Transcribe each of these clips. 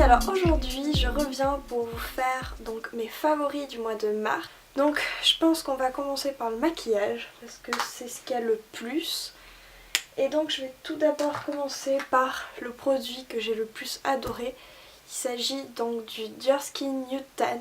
Oui, alors aujourd'hui je reviens pour vous faire donc mes favoris du mois de mars. Donc je pense qu'on va commencer par le maquillage parce que c'est ce qu'il y a le plus. Et donc je vais tout d'abord commencer par le produit que j'ai le plus adoré. Il s'agit donc du Dior Skin Nude Tan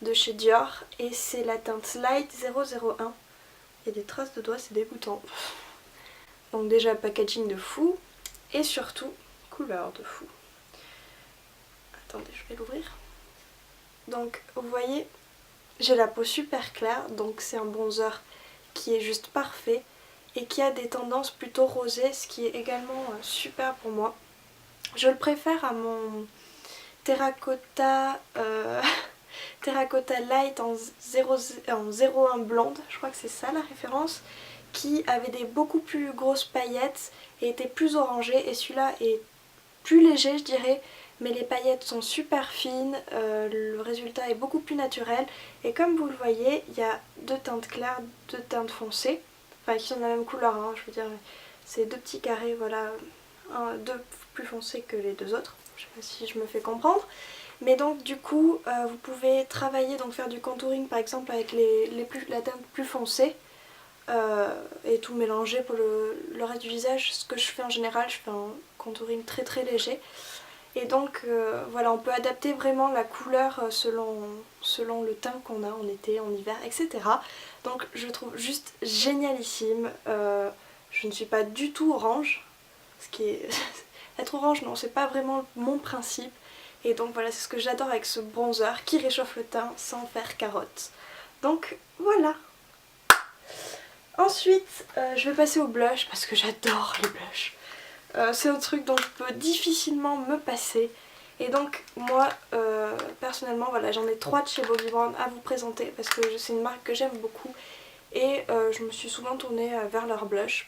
de chez Dior et c'est la teinte Light 001. Il y a des traces de doigts, c'est dégoûtant. Donc déjà packaging de fou et surtout couleur de fou. Attendez, je vais l'ouvrir. Donc vous voyez, j'ai la peau super claire, donc c'est un bronzer qui est juste parfait et qui a des tendances plutôt rosées, ce qui est également super pour moi. Je le préfère à mon terracotta, terracotta light en 01 blonde, je crois que c'est ça la référence, qui avait des beaucoup plus grosses paillettes et était plus orangé, et celui-là est plus léger je dirais, mais les paillettes sont super fines, le résultat est beaucoup plus naturel et comme vous le voyez il y a deux teintes claires, deux teintes foncées, enfin qui sont de la même couleur hein, je veux dire c'est deux petits carrés, voilà, deux plus foncés que les deux autres, je sais pas si je me fais comprendre. Mais donc du coup vous pouvez travailler, donc faire du contouring par exemple avec la teinte plus foncée et tout mélanger pour le reste du visage. Ce que je fais en général, je fais un contouring très très léger. Et donc voilà, on peut adapter vraiment la couleur selon le teint qu'on a en été, en hiver, etc. Donc je trouve juste génialissime. Je ne suis pas du tout orange, ce qui est... être orange non, c'est pas vraiment mon principe. Et donc voilà, c'est ce que j'adore avec ce bronzer qui réchauffe le teint sans faire carotte. Donc voilà. Ensuite, je vais passer au blush parce que j'adore les blushs. C'est un truc dont je peux difficilement me passer. Et donc moi, personnellement, voilà, j'en ai 3 de chez Bobbi Brown à vous présenter parce que c'est une marque que j'aime beaucoup. Et je me suis souvent tournée vers leur blush.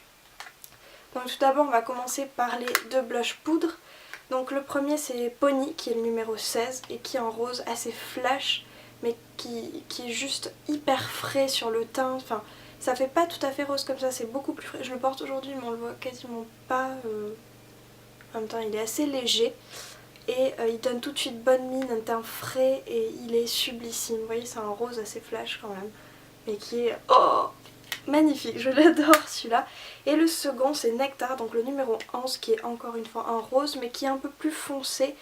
Donc tout d'abord, on va commencer par les deux blushs poudre. Donc le premier c'est Pony qui est le numéro 16 et qui est en rose assez flash mais qui est juste hyper frais sur le teint. Enfin, ça fait pas tout à fait rose comme ça, c'est beaucoup plus frais. Je le porte aujourd'hui mais on le voit quasiment pas. En même temps il est assez léger et il donne tout de suite bonne mine, un teint frais et il est sublissime. Vous voyez, c'est un rose assez flash quand même mais qui est... Oh, magnifique, je l'adore celui-là. Et le second c'est Nectar, donc le numéro 11 qui est encore une fois un rose mais qui est un peu plus foncé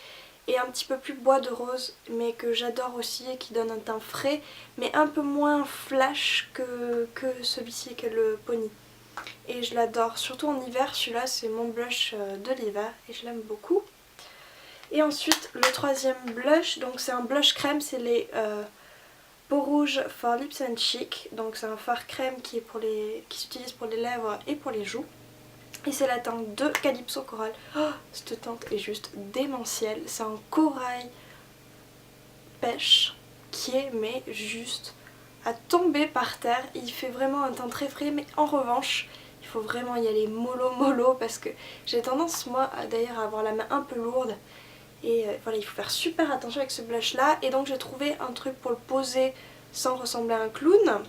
et un petit peu plus bois de rose mais que j'adore aussi et qui donne un teint frais mais un peu moins flash que celui-ci qui est le Pony. Et je l'adore, surtout en hiver, celui-là c'est mon blush de l'hiver et je l'aime beaucoup. Et ensuite le troisième blush, donc c'est un blush crème, c'est les... Peau rouge for Lips and Cheek, donc c'est un fard crème qui s'utilise pour les lèvres et pour les joues. Et c'est la teinte de Calypso Coral. Oh, cette teinte est juste démentielle. C'est un corail pêche qui est mais juste à tomber par terre. Il fait vraiment un teint très frais, mais en revanche il faut vraiment y aller mollo parce que j'ai tendance moi d'ailleurs à avoir la main un peu lourde. Et voilà, il faut faire super attention avec ce blush là. Et donc j'ai trouvé un truc pour le poser sans ressembler à un clown.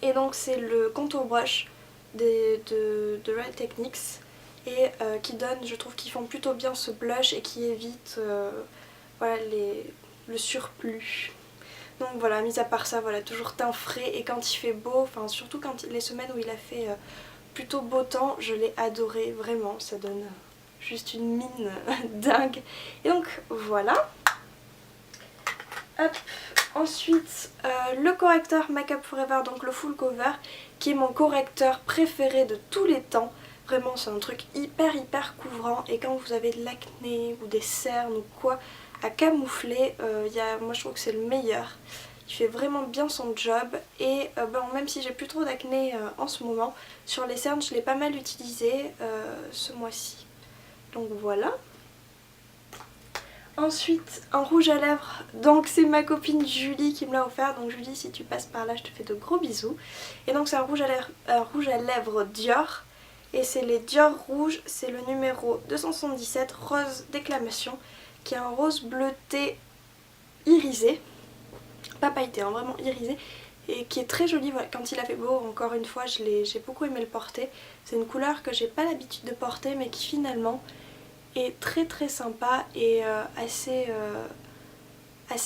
Et donc c'est le contour brush de Real Techniques. Et qui donne, je trouve qu'ils font plutôt bien ce blush et qui évite voilà, le surplus. Donc voilà, mis à part ça, voilà, toujours teint frais. Et quand il fait beau, enfin surtout quand les semaines où il a fait plutôt beau temps, je l'ai adoré, vraiment, ça donne... juste une mine dingue. Et donc voilà. Hop. Ensuite le correcteur Make Up Forever, donc le full cover, qui est mon correcteur préféré de tous les temps. Vraiment c'est un truc hyper couvrant et quand vous avez de l'acné ou des cernes ou quoi à camoufler, moi je trouve que c'est le meilleur. Il fait vraiment bien son job et bon, même si j'ai plus trop d'acné en ce moment, sur les cernes je l'ai pas mal utilisé ce mois-ci. Donc voilà. Ensuite un rouge à lèvres, donc c'est ma copine Julie qui me l'a offert, donc Julie si tu passes par là je te fais de gros bisous. Et donc c'est un rouge à lèvres Dior et c'est les Dior rouges, c'est le numéro 277 rose déclamation qui est un rose bleuté irisé, pas pailleté hein, vraiment irisé et qui est très joli. Voilà, quand il a fait beau, encore une fois j'ai beaucoup aimé le porter. C'est une couleur que j'ai pas l'habitude de porter mais qui finalement est très très sympa et assez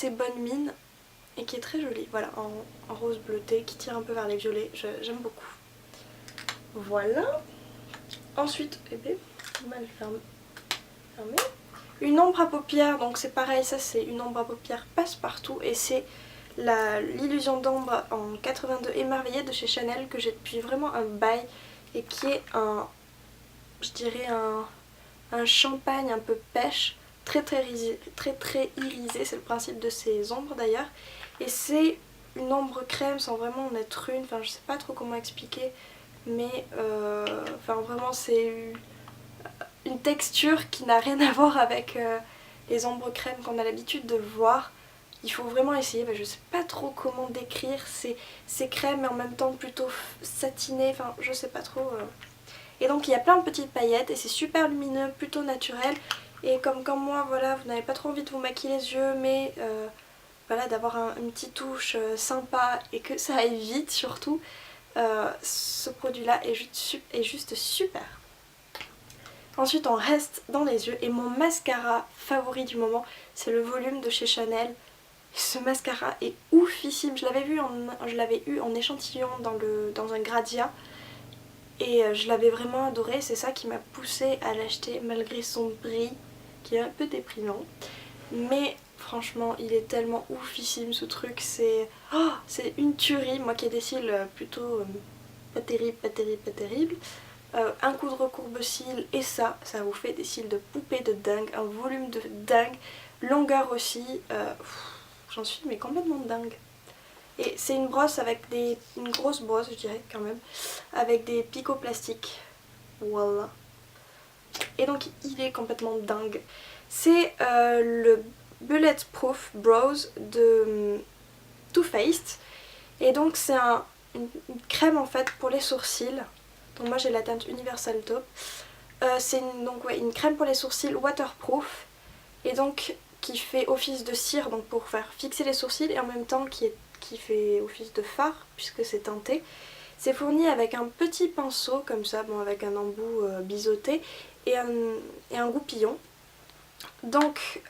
bonne mine et qui est très jolie. Voilà, en rose bleuté qui tire un peu vers les violets, j'aime beaucoup. Voilà. Ensuite, mal fermé. Une ombre à paupières, donc c'est pareil, ça c'est une ombre à paupières passe-partout et c'est l'illusion d'ombre en 82 émerveillée de chez Chanel que j'ai depuis vraiment un bail et qui est je dirais un champagne un peu pêche, très irisé, c'est le principe de ces ombres d'ailleurs. Et c'est une ombre crème sans vraiment en être une, enfin je sais pas trop comment expliquer, mais enfin vraiment c'est une texture qui n'a rien à voir avec les ombres crème qu'on a l'habitude de voir. Il faut vraiment essayer, je sais pas trop comment décrire, c'est crème mais en même temps plutôt satiné, enfin je sais pas trop. Et donc il y a plein de petites paillettes et c'est super lumineux, plutôt naturel. Et comme moi, voilà, vous n'avez pas trop envie de vous maquiller les yeux, mais voilà, d'avoir une petite touche sympa et que ça aille vite surtout, ce produit-là est juste super. Ensuite on reste dans les yeux et mon mascara favori du moment, c'est le volume de chez Chanel. Ce mascara est oufissime, je l'avais eu en échantillon dans un Gradia. Et je l'avais vraiment adoré, c'est ça qui m'a poussée à l'acheter malgré son prix qui est un peu déprimant. Mais franchement il est tellement oufissime ce truc, c'est une tuerie. Moi qui ai des cils plutôt pas terrible. Un coup de recourbe-cils et ça vous fait des cils de poupée de dingue, un volume de dingue, longueur aussi, j'en suis mais complètement dingue. Et c'est une brosse avec une grosse brosse je dirais quand même, avec des picots plastiques. Voilà. Et donc il est complètement dingue. C'est le Bulletproof Brows de Too Faced. Et donc c'est une crème en fait pour les sourcils. Donc moi j'ai la teinte Universal Taupe. C'est une crème pour les sourcils waterproof. Et donc qui fait office de cire donc pour faire fixer les sourcils et en même temps qui fait office de fard puisque c'est teinté. C'est fourni avec un petit pinceau comme ça, bon avec un embout biseauté et un goupillon. Donc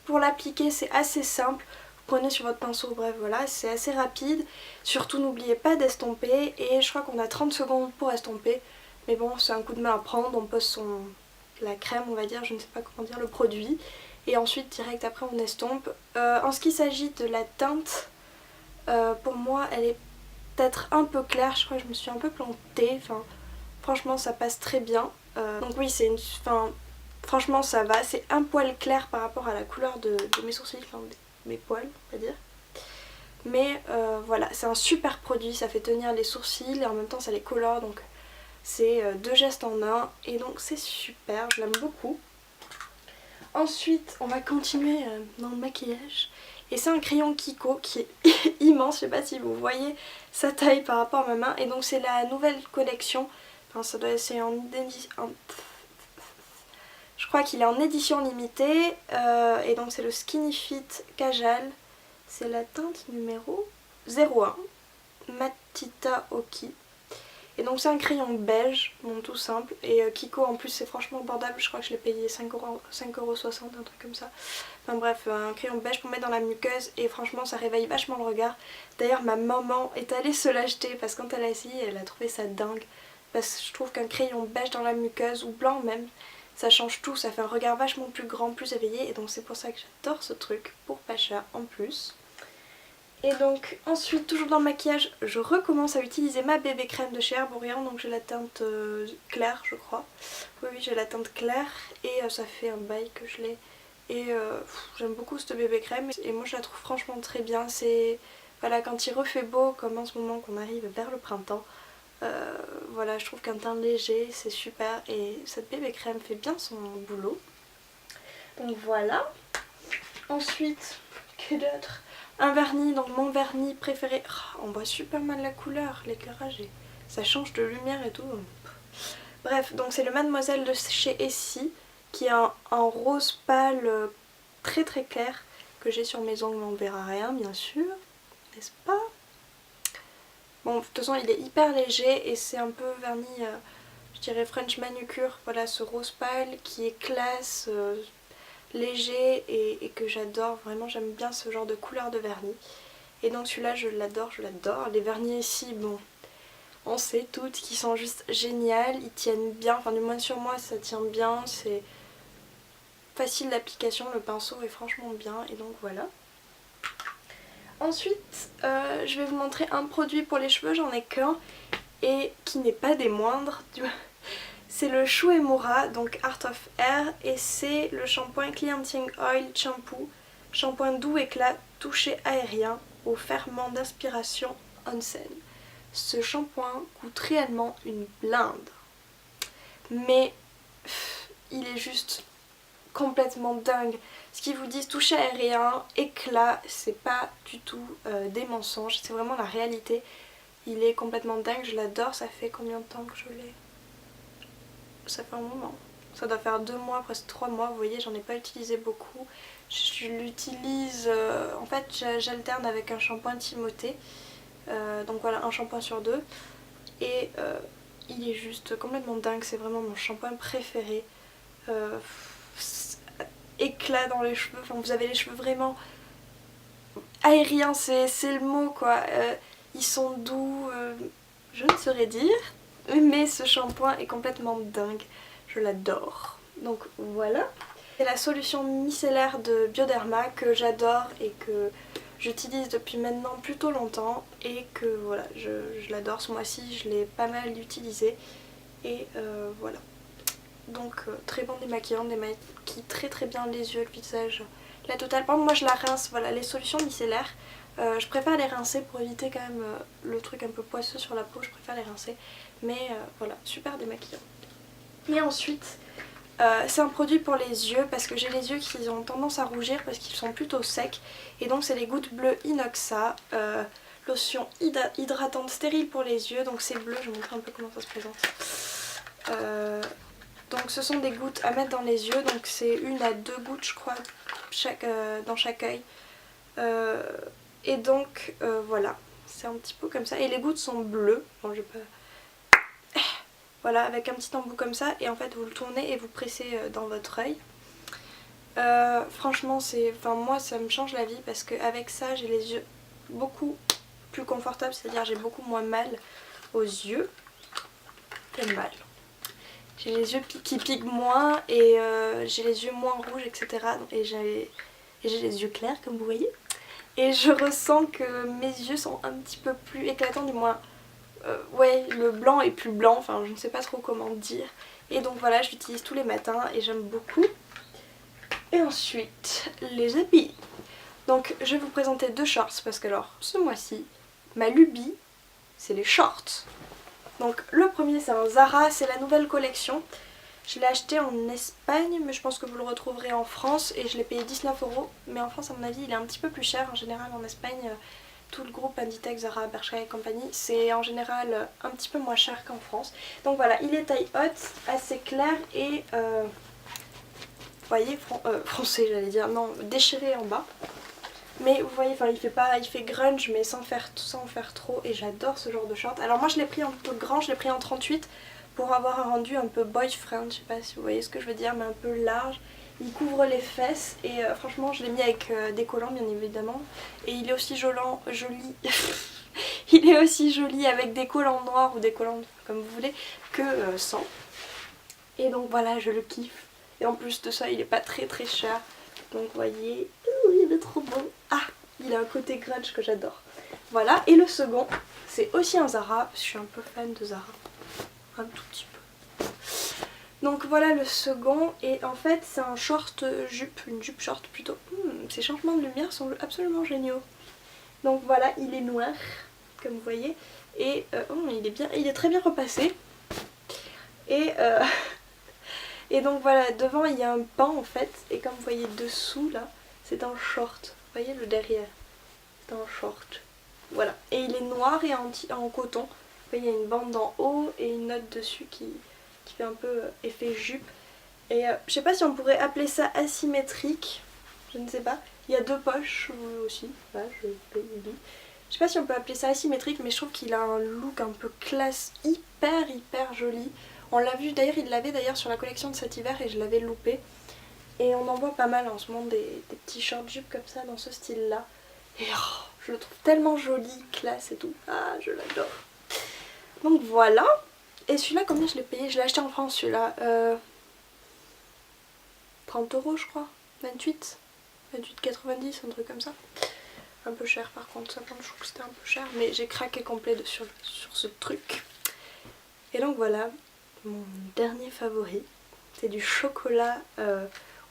pour l'appliquer c'est assez simple, vous prenez sur votre pinceau, bref voilà, c'est assez rapide. Surtout n'oubliez pas d'estomper et je crois qu'on a 30 secondes pour estomper. Mais bon c'est un coup de main à prendre, on pose la crème on va dire, je ne sais pas comment dire, le produit. Et ensuite direct après on estompe. En ce qui s'agit de la teinte, pour moi elle est peut-être un peu claire, je crois que je me suis un peu plantée, enfin franchement ça passe très bien. Donc oui franchement ça va, c'est un poil clair par rapport à la couleur de mes sourcils, enfin de mes poils on va dire. Mais voilà, c'est un super produit, ça fait tenir les sourcils et en même temps ça les colore, donc c'est deux gestes en un et donc c'est super, je l'aime beaucoup. Ensuite on va continuer dans le maquillage. Et c'est un crayon Kiko qui est immense, je sais pas si vous voyez sa taille par rapport à ma main. Et donc c'est la nouvelle collection, enfin ça doit être je crois qu'il est en édition limitée. Et donc c'est le Skinny Fit Kajal. C'est la teinte numéro 01, Matita Oki. Et donc c'est un crayon beige, bon tout simple, et Kiko en plus c'est franchement abordable, je crois que je l'ai payé 5,60€, un truc comme ça. Enfin bref, un crayon beige pour mettre dans la muqueuse et franchement ça réveille vachement le regard. D'ailleurs ma maman est allée se l'acheter parce que quand elle a essayé elle a trouvé ça dingue. Parce que je trouve qu'un crayon beige dans la muqueuse, ou blanc même, ça change tout, ça fait un regard vachement plus grand, plus éveillé. Et donc c'est pour ça que j'adore ce truc, pour pas cher en plus. Et donc ensuite, toujours dans le maquillage, je recommence à utiliser ma bébé crème de chez Herborian. Donc j'ai la teinte claire je crois. Oui j'ai la teinte claire et ça fait un bail que je l'ai. Et j'aime beaucoup cette bébé crème et moi je la trouve franchement très bien. C'est voilà, quand il refait beau comme en ce moment qu'on arrive vers le printemps. Voilà, je trouve qu'un teint léger c'est super et cette bébé crème fait bien son boulot. Donc voilà. Ensuite, que d'autre? Un vernis, donc mon vernis préféré. Oh, on voit super mal la couleur, l'éclairage, ça change de lumière et tout. Bref, donc c'est le Mademoiselle de chez Essie qui est en rose pâle très clair que j'ai sur mes ongles, on ne verra rien bien sûr, n'est-ce pas? Bon, de toute façon il est hyper léger et c'est un peu vernis, je dirais French Manucure, voilà ce rose pâle qui est classe, léger et que j'adore, vraiment j'aime bien ce genre de couleur de vernis. Et donc celui-là je l'adore, je l'adore. Les vernis ici, bon, on sait toutes qu'ils sont juste géniales, ils tiennent bien, enfin du moins sur moi ça tient bien, c'est facile d'application, le pinceau est franchement bien et donc voilà. Ensuite je vais vous montrer un produit pour les cheveux, j'en ai qu'un et qui n'est pas des moindres. C'est le Shu Uemura, donc Art of Hair, et c'est le shampoing Cleansing Oil Shampoo, shampoing doux éclat toucher aérien au ferment d'inspiration onsen. Ce shampoing coûte réellement une blinde, mais il est juste complètement dingue. Ce qu'ils vous disent toucher aérien, éclat, c'est pas du tout des mensonges, c'est vraiment la réalité. Il est complètement dingue, je l'adore. Ça fait combien de temps que je l'ai? Ça fait un moment. Ça doit faire 2 mois, presque 3 mois. Vous voyez, j'en ai pas utilisé beaucoup. Je l'utilise... en fait, j'alterne avec un shampoing Timothée. Donc voilà, un shampoing sur 2. Et il est juste complètement dingue. C'est vraiment mon shampoing préféré. Éclat dans les cheveux. Enfin, vous avez les cheveux vraiment aériens, c'est le mot quoi. Ils sont doux, je ne saurais dire. Mais ce shampoing est complètement dingue, je l'adore. Donc voilà. C'est la solution micellaire de Bioderma que j'adore et que j'utilise depuis maintenant plutôt longtemps. Et que voilà, je l'adore. Ce mois-ci je l'ai pas mal utilisé. Et voilà. Donc très bon démaquillant, démaquille très très bien les yeux, le visage, la totale. Par contre moi je la rince, voilà, les solutions micellaires. Je préfère les rincer pour éviter quand même le truc un peu poisseux sur la peau, je préfère les rincer. Mais voilà, super démaquillant. Et ensuite, c'est un produit pour les yeux parce que j'ai les yeux qui ont tendance à rougir parce qu'ils sont plutôt secs. Et donc c'est les gouttes bleues Inoxa, lotion hydratante stérile pour les yeux. Donc c'est bleu, je vais vous montrer un peu comment ça se présente. Donc ce sont des gouttes à mettre dans les yeux, donc c'est 1 à 2 gouttes je crois dans chaque œil. Et donc voilà, c'est un petit peu comme ça. Et les gouttes sont bleues, bon je peux... Voilà, avec un petit embout comme ça, et en fait vous le tournez et vous pressez dans votre œil. Franchement moi ça me change la vie parce qu'avec ça j'ai les yeux beaucoup plus confortables, c'est-à-dire j'ai beaucoup moins mal aux yeux. Quel mal. J'ai les yeux qui piquent moins et j'ai les yeux moins rouges, etc. Et j'ai les yeux clairs comme vous voyez. Et je ressens que mes yeux sont un petit peu plus éclatants, du moins ouais, le blanc est plus blanc, enfin je ne sais pas trop comment dire. Et donc voilà, je l'utilise tous les matins et j'aime beaucoup. Et ensuite, les habits. Donc je vais vous présenter 2 shorts parce que alors ce mois-ci, ma lubie, c'est les shorts. Donc le premier c'est un Zara, c'est la nouvelle collection. Je l'ai acheté en Espagne mais je pense que vous le retrouverez en France et je l'ai payé 19 €. Mais en France à mon avis il est un petit peu plus cher. En général en Espagne tout le groupe Inditex, Zara, Bershka et compagnie c'est en général un petit peu moins cher qu'en France. Donc voilà, il est taille haute, assez clair et vous voyez foncé j'allais dire, non déchiré en bas. Mais vous voyez, enfin il fait grunge mais sans faire trop et j'adore ce genre de short. Alors moi je l'ai pris un peu grand, je l'ai pris en 38 pour avoir un rendu un peu boyfriend, je sais pas si vous voyez ce que je veux dire, mais un peu large. Il couvre les fesses et franchement je l'ai mis avec des collants bien évidemment. Et il est aussi joli, il est aussi joli avec des collants noirs ou des collants comme vous voulez que sans. Et donc voilà, je le kiffe. Et en plus de ça il est pas très très cher. Donc vous voyez, il est trop beau. Ah, il a un côté grunge que j'adore. Voilà, et le second, c'est aussi un Zara, parce que je suis un peu fan de Zara. Un tout petit peu. Donc voilà le second, et en fait c'est un short jupe, une jupe short plutôt. Ces changements de lumière sont absolument géniaux. Donc voilà, il est noir, comme vous voyez, et il est très bien repassé. Et donc voilà, devant il y a un pan en fait, et comme vous voyez dessous là, c'est un short. Vous voyez le derrière, c'est un short. Voilà, et il est noir et en coton. Vous voyez, il y a une bande en haut et une note dessus qui fait un peu effet jupe. Et je sais pas si on pourrait appeler ça asymétrique, je ne sais pas. Il y a 2 poches aussi, voilà, je sais pas si on peut appeler ça asymétrique, mais je trouve qu'il a un look un peu classe hyper joli. On l'a vu, d'ailleurs il l'avait d'ailleurs sur la collection de cet hiver et je l'avais loupé. Et on en voit pas mal en ce moment des petits short jupes comme ça dans ce style là. Et oh, je le trouve tellement joli, classe et tout. Ah, je l'adore. Donc voilà. Et celui-là, combien je l'ai payé? Je l'ai acheté en France celui-là. 30 € je crois. 28, 28,90, un truc comme ça. Un peu cher par contre, ça je trouve que c'était un peu cher. Mais j'ai craqué complet sur ce truc. Et donc voilà, mon dernier favori. C'est du chocolat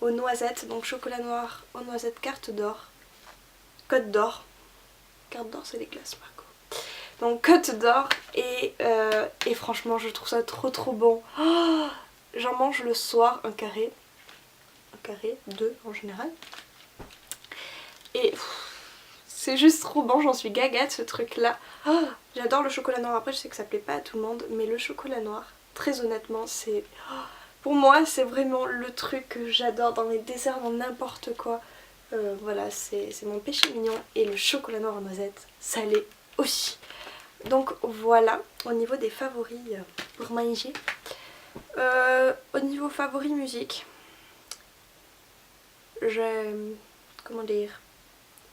aux noisettes. Donc chocolat noir aux noisettes carte d'or. Côte d'or. Carte d'or c'est les glaces Marco. Donc côte d'or et franchement je trouve ça trop bon. Oh, j'en mange le soir un carré, deux en général. Et c'est juste trop bon, j'en suis gaga de ce truc là. Oh, j'adore le chocolat noir, après je sais que ça plaît pas à tout le monde, mais le chocolat noir, très honnêtement c'est... Oh, pour moi c'est vraiment le truc que j'adore dans les desserts, dans n'importe quoi. Voilà, c'est mon péché mignon et le chocolat noir en noisette, ça l'est aussi. Donc voilà, au niveau des favoris pour manger. Au niveau favoris musique, j'ai, comment dire,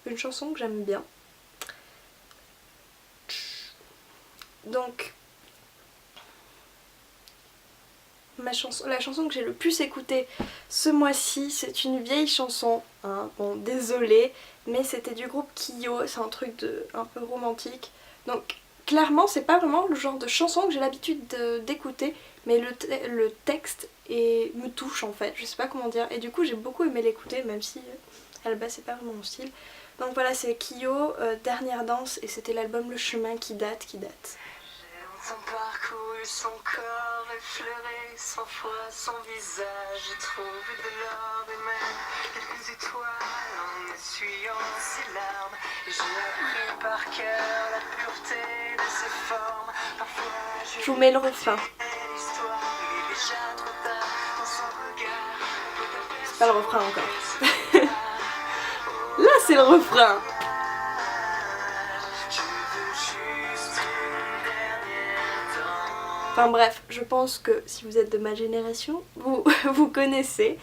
une chanson que j'aime bien. Donc la chanson que j'ai le plus écoutée ce mois-ci, c'est une vieille chanson, hein. Bon désolée, mais c'était du groupe Kyo, c'est un truc un peu romantique. Donc clairement c'est pas vraiment le genre de chanson que j'ai l'habitude d'écouter, mais le texte me touche en fait, je sais pas comment dire, et du coup j'ai beaucoup aimé l'écouter même si à la base c'est pas vraiment mon style. Donc voilà, c'est Kyo, Dernière danse, et c'était l'album Le Chemin qui date. Son parcours, son corps effleuré, 100 fois son visage, j'ai trouvé de l'or et même quelques étoiles en essuyant ses larmes. Et j'ai appris par cœur la pureté de ses formes. Parfois je vous mets le refrain. C'est pas le refrain encore. Là c'est le refrain. Enfin bref, je pense que si vous êtes de ma génération, vous connaissez.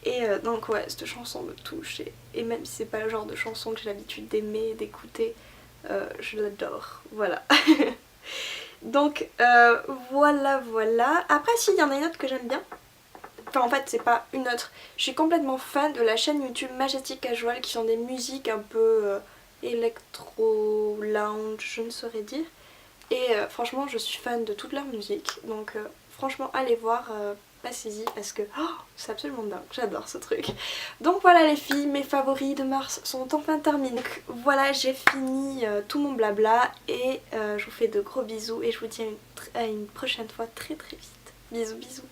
Et donc ouais, cette chanson me touche. Et même si c'est pas le genre de chanson que j'ai l'habitude d'aimer, d'écouter, je l'adore. Voilà. Donc voilà. Après si, il y en a une autre que j'aime bien. Enfin en fait c'est pas une autre. Je suis complètement fan de la chaîne YouTube Majestic Casual qui sont des musiques un peu électro, lounge, je ne saurais dire. Et franchement je suis fan de toute leur musique, donc franchement allez voir, passez-y parce que oh, c'est absolument dingue, j'adore ce truc. Donc voilà les filles, mes favoris de mars sont enfin terminés. Donc, voilà, j'ai fini tout mon blabla et je vous fais de gros bisous et je vous dis à une prochaine fois très vite. Bisous bisous.